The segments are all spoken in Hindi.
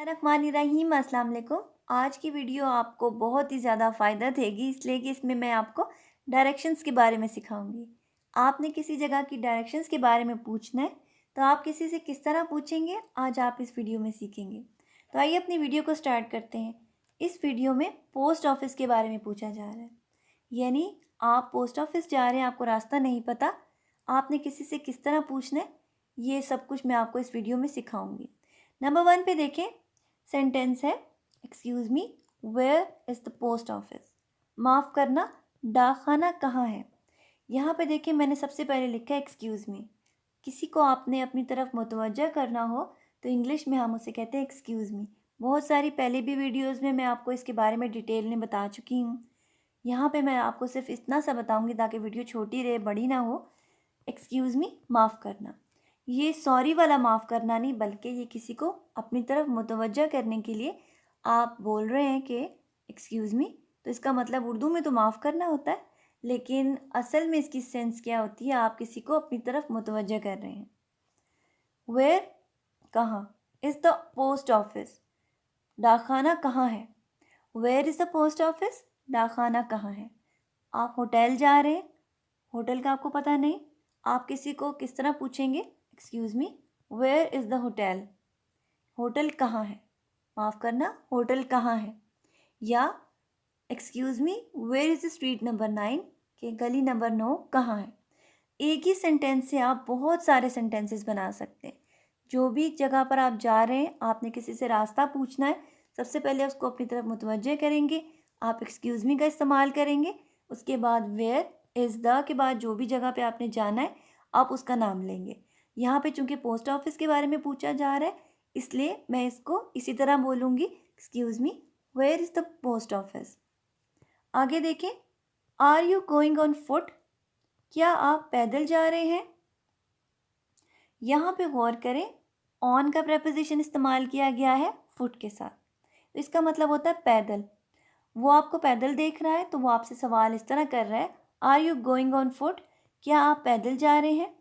बिस्मिल्लाहिर्रहमानिर्रहीम। अस्सलाम वालेकुम। आज की वीडियो आपको बहुत ही ज़्यादा फ़ायदा देगी, इसलिए कि इसमें मैं आपको डायरेक्शंस के बारे में सिखाऊंगी। आपने किसी जगह की डायरेक्शंस के बारे में पूछना है तो आप किसी से किस तरह पूछेंगे, आज आप इस वीडियो में सीखेंगे। तो आइए अपनी वीडियो को स्टार्ट करते हैं। इस वीडियो में पोस्ट ऑफिस के बारे में पूछा जा रहा है, यानी आप पोस्ट ऑफिस जा रहे हैं, आपको रास्ता नहीं पता, आपने किसी से किस तरह पूछना है, ये सब कुछ मैं आपको इस वीडियो में सिखाऊंगी। नंबर 1 पे देखें, सेंटेंस है excuse me, where is the post office. माफ़ करना, डाकखाना कहाँ है। यहाँ पे देखिए मैंने सबसे पहले लिखा है एक्सक्यूज़ मी। किसी को आपने अपनी तरफ मुतवज्जा करना हो तो इंग्लिश में हम उसे कहते हैं एक्सक्यूज़ मी। बहुत सारी पहले भी वीडियोस में मैं आपको इसके बारे में डिटेल में बता चुकी हूँ। यहाँ पे मैं आपको सिर्फ इतना सा बताऊँगी ताकि वीडियो छोटी रहे, बड़ी ना हो। एक्सक्यूज़ मी, माफ़ करना। ये सॉरी वाला माफ़ करना नहीं, बल्कि ये किसी को अपनी तरफ मुतवज्जा करने के लिए आप बोल रहे हैं कि एक्सक्यूज़ मी। तो इसका मतलब उर्दू में तो माफ़ करना होता है, लेकिन असल में इसकी सेंस क्या होती है, आप किसी को अपनी तरफ मुतवज्जा कर रहे हैं। वेयर, कहाँ, इज़ द पोस्ट ऑफिस, डाकखाना कहाँ है। Where is the post office, डाकखाना कहाँ है। आप होटल जा रहे हैं, होटल का आपको पता नहीं, आप किसी को किस तरह पूछेंगे, excuse me, where is the hotel, hotel कहाँ है। माफ़ करना, होटल कहाँ है। या excuse me, where is the street number 9, कि गली नंबर 9 कहाँ है। एक ही सेंटेंस से आप बहुत सारे सेंटेंसेस बना सकते हैं। जो भी जगह पर आप जा रहे हैं, आपने किसी से रास्ता पूछना है, सबसे पहले उसको अपनी तरफ मुतवज्जे करेंगे, आप एक्सक्यूज़ मी का इस्तेमाल करेंगे। उसके बाद वेयर इज़ द के बाद जो भी जगह पे आपने जाना है, आप उसका नाम लेंगे। यहाँ पे चूँकि पोस्ट ऑफिस के बारे में पूछा जा रहा है, इसलिए मैं इसको इसी तरह बोलूँगी, excuse me, where is the post office. आगे देखें, are you going on foot, क्या आप पैदल जा रहे हैं। यहाँ पे गौर करें, ऑन का प्रेपोजिशन इस्तेमाल किया गया है फुट के साथ, तो इसका मतलब होता है पैदल। वो आपको पैदल देख रहा है तो वो आपसे सवाल इस तरह कर रहा है, are you going on foot, क्या आप पैदल जा रहे हैं।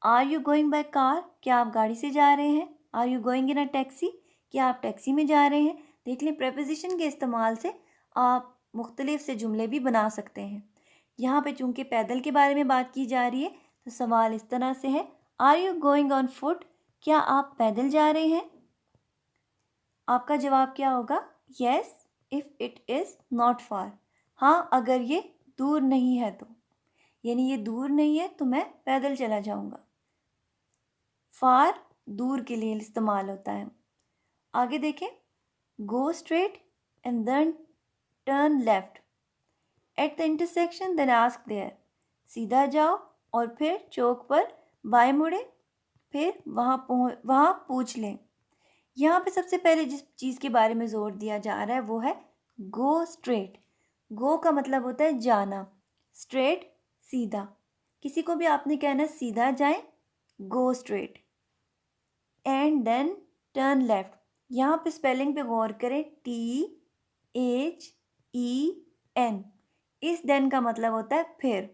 Are you going by car, क्या आप गाड़ी से जा रहे हैं। Are you going in a taxi, क्या आप टैक्सी में जा रहे हैं। देख लें, प्रेपोजिशन के इस्तेमाल से आप मुख्तलिफ से जुमले भी बना सकते हैं। यहाँ पे चूँकि पैदल के बारे में बात की जा रही है तो सवाल इस तरह से है, are you going on foot, क्या आप पैदल जा रहे हैं। आपका जवाब क्या होगा, yes if it is not far, हाँ अगर ये दूर नहीं है तो, यानी ये दूर नहीं है तो मैं पैदल चला जाऊँगा। फार दूर के लिए इस्तेमाल होता है। आगे देखें, go straight and then turn left at the intersection then ask there, सीधा जाओ और फिर चौक पर बाएं मुड़े, फिर वहाँ पूछ लें। यहाँ पे सबसे पहले जिस चीज़ के बारे में ज़ोर दिया जा रहा है वो है गो स्ट्रेट। गो का मतलब होता है जाना, स्ट्रेट सीधा। किसी को भी आपने कहना सीधा जाए, go straight. And then turn left, यहाँ पे स्पेलिंग पे गौर करें, THEN, इस देन का मतलब होता है फिर।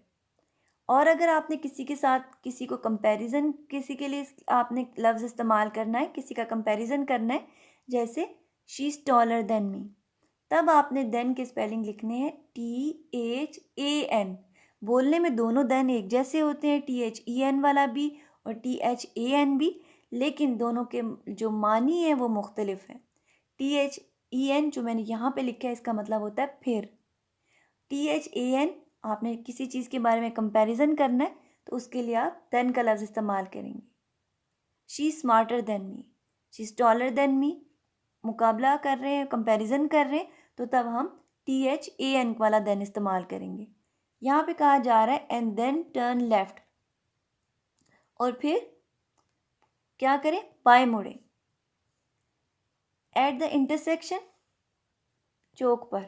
और अगर आपने किसी के साथ किसी को कंपैरिजन, किसी के लिए आपने लफ्ज़ इस्तेमाल करना है, किसी का कंपैरिजन करना है, जैसे she is taller than me, तब आपने देन के स्पेलिंग लिखने हैं THAN। बोलने में दोनों देन एक जैसे होते हैं, THEN वाला भी और THAN भी, लेकिन दोनों के जो मानी है वो मुख्तलिफ है। THEN जो मैंने यहाँ पे लिखा है इसका मतलब होता है फिर। THAN आपने किसी चीज़ के बारे में कंपैरिजन करना है तो उसके लिए आप देन का लफ्ज़ इस्तेमाल करेंगे। She smarter than me, she is taller than me, मुकाबला कर रहे हैं, कंपैरिजन कर रहे हैं, तो तब हम THAN वाला देन इस्तेमाल करेंगे। यहाँ पे कहा जा रहा है एंड देन टर्न लेफ्ट, और फिर क्या करें, बाएं मुड़े। एट द इंटरसेक्शन, चौक पर।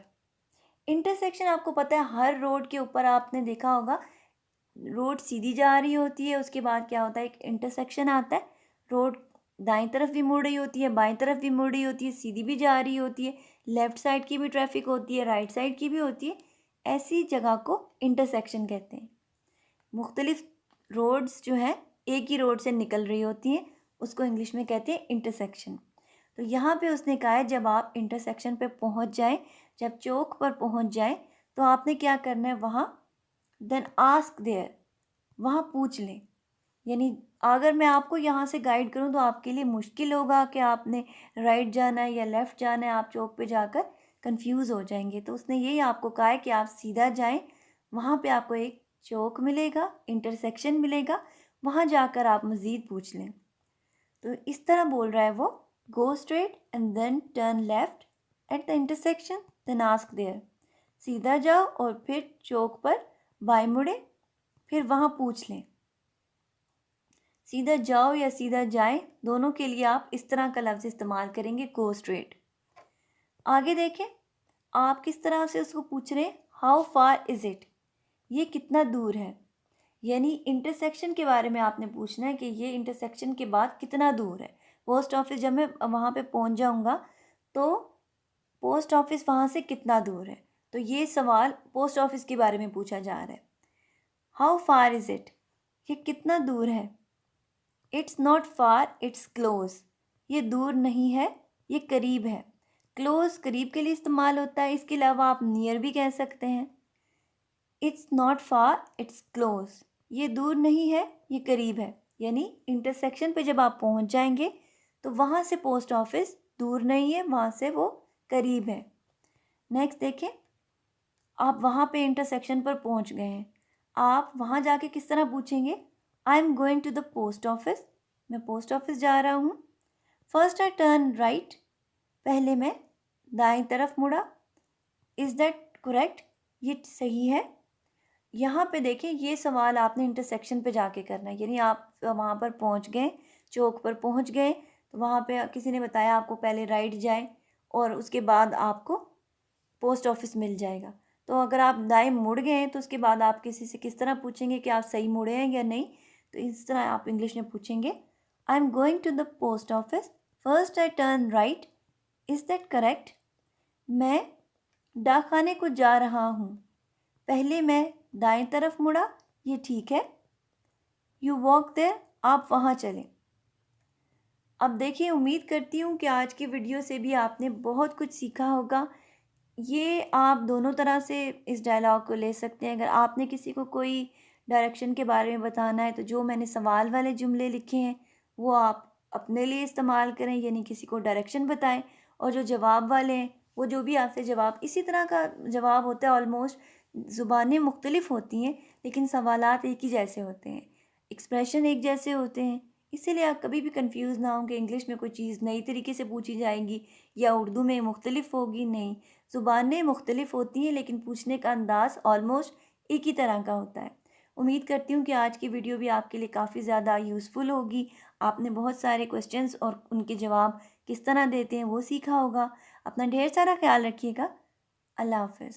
इंटरसेक्शन आपको पता है हर रोड के ऊपर आपने देखा होगा, रोड सीधी जा रही होती है, उसके बाद क्या होता है, एक इंटरसेक्शन आता है, रोड दाईं तरफ भी मुड़ रही होती है, बाईं तरफ भी मुड़ रही होती है, सीधी भी जा रही होती है, लेफ़्ट साइड की भी ट्रैफिक होती है, राइट साइड की भी होती है। ऐसी जगह को इंटरसेक्शन कहते हैं। मुख्तलिफ रोड्स जो हैं एक ही रोड से निकल रही होती हैं, उसको इंग्लिश में कहते हैं इंटरसेक्शन। तो यहाँ पे उसने कहा है जब आप इंटरसेक्शन पे पहुँच जाएं, जब चौक पर पहुँच जाएं, तो आपने क्या करना है वहाँ, देन आस्क देयर, वहाँ पूछ लें। यानी अगर मैं आपको यहाँ से गाइड करूँ तो आपके लिए मुश्किल होगा कि आपने राइट जाना है या लेफ़्ट जाना है, आप चौक पे जाकर कंफ्यूज हो जाएंगे। तो उसने यही आपको कहा है कि आप सीधा जाएं, वहाँ पे आपको एक चौक मिलेगा, इंटरसेक्शन मिलेगा, वहाँ जाकर आप मज़ीद पूछ लें। तो इस तरह बोल रहा है वो, go straight and then turn left at the intersection then ask there. सीधा जाओ और फिर चौक पर बाएं मुड़े, फिर वहाँ पूछ लें। सीधा जाओ या सीधा जाएं, दोनों के लिए आप इस तरह का लफ्ज़ इस्तेमाल करेंगे, गो स्ट्रेट। आगे देखें, आप किस तरह से उसको पूछ रहे हैं, हाउ फार इज़ इट, ये कितना दूर है। यानी इंटरसेक्शन के बारे में आपने पूछना है कि ये इंटरसेक्शन के बाद कितना दूर है। पोस्ट ऑफिस जब मैं वहाँ पे पहुँच जाऊँगा तो पोस्ट ऑफिस वहाँ से कितना दूर है। तो ये सवाल पोस्ट ऑफिस के बारे में पूछा जा रहा है। हाउ फार इज़ इट, ये कितना दूर है। It's not far it's close, ये दूर नहीं है, ये करीब है। क्लोज करीब के लिए इस्तेमाल होता है, इसके अलावा आप नियर भी कह सकते हैं। It's not far it's close, ये दूर नहीं है, ये करीब है। यानी इंटरसेक्शन पे जब आप पहुंच जाएंगे तो वहाँ से पोस्ट ऑफिस दूर नहीं है, वहाँ से वो करीब है। नेक्स्ट देखें, आप वहाँ पे इंटरसेक्शन पर पहुँच गए हैं, आप वहाँ जाके किस तरह पूछेंगे, I am going to the post office, मैं पोस्ट ऑफिस जा रहा हूँ। फर्स्ट आई टर्न राइट, पहले मैं दाएं तरफ मुड़ा। इज़ दैट करेक्ट, ये सही है। यहाँ पे देखें, ये सवाल आपने इंटरसेक्शन पे जाके करना है। यानी आप वहाँ पर पहुँच गए, चौक पर पहुँच गए, तो वहाँ पे किसी ने बताया आपको पहले राइट जाएं और उसके बाद आपको पोस्ट ऑफिस मिल जाएगा। तो अगर आप दाएं मुड़ गए हैं तो उसके बाद आप किसी से किस तरह पूछेंगे कि आप सही मुड़े हैं या नहीं। तो इस तरह आप इंग्लिश में पूछेंगे, I am going to the post office, first I turn right, is that correct, मैं डाकखाने को जा रहा हूँ, पहले मैं दाएं तरफ मुड़ा, ये ठीक है। यू वॉक देयर, आप वहाँ चलें। अब देखिए, उम्मीद करती हूँ कि आज की वीडियो से भी आपने बहुत कुछ सीखा होगा। ये आप दोनों तरह से इस डायलॉग को ले सकते हैं। अगर आपने किसी को कोई डायरेक्शन के बारे में बताना है तो जो मैंने सवाल वाले जुमले लिखे हैं वो आप अपने लिए इस्तेमाल करें, यानी किसी को डायरेक्शन बताएं। और जो जवाब वाले हैं वो जो भी आपसे जवाब इसी तरह का जवाब होता है, ऑलमोस्ट ज़ुबानें मुख्तलिफ होती हैं लेकिन सवालात एक ही जैसे होते हैं, एक्सप्रेशन एक जैसे होते हैं। इसीलिए आप कभी भी कंफ्यूज ना हों कि इंग्लिश में कोई चीज़ नई तरीके से पूछी जाएगी या उर्दू में मुख्तलिफ होगी। नहीं, ज़ुबानें मुख्तलिफ होती हैं लेकिन पूछने का अंदाज़ ऑलमोस्ट एक ही तरह का होता है। उम्मीद करती हूँ कि आज की वीडियो भी आपके लिए काफ़ी ज़्यादा यूज़फुल होगी। आपने बहुत सारे क्वेश्चंस और उनके जवाब किस तरह देते हैं वो सीखा होगा। अपना ढेर सारा ख्याल रखिएगा। अल्लाह हाफ़िज़।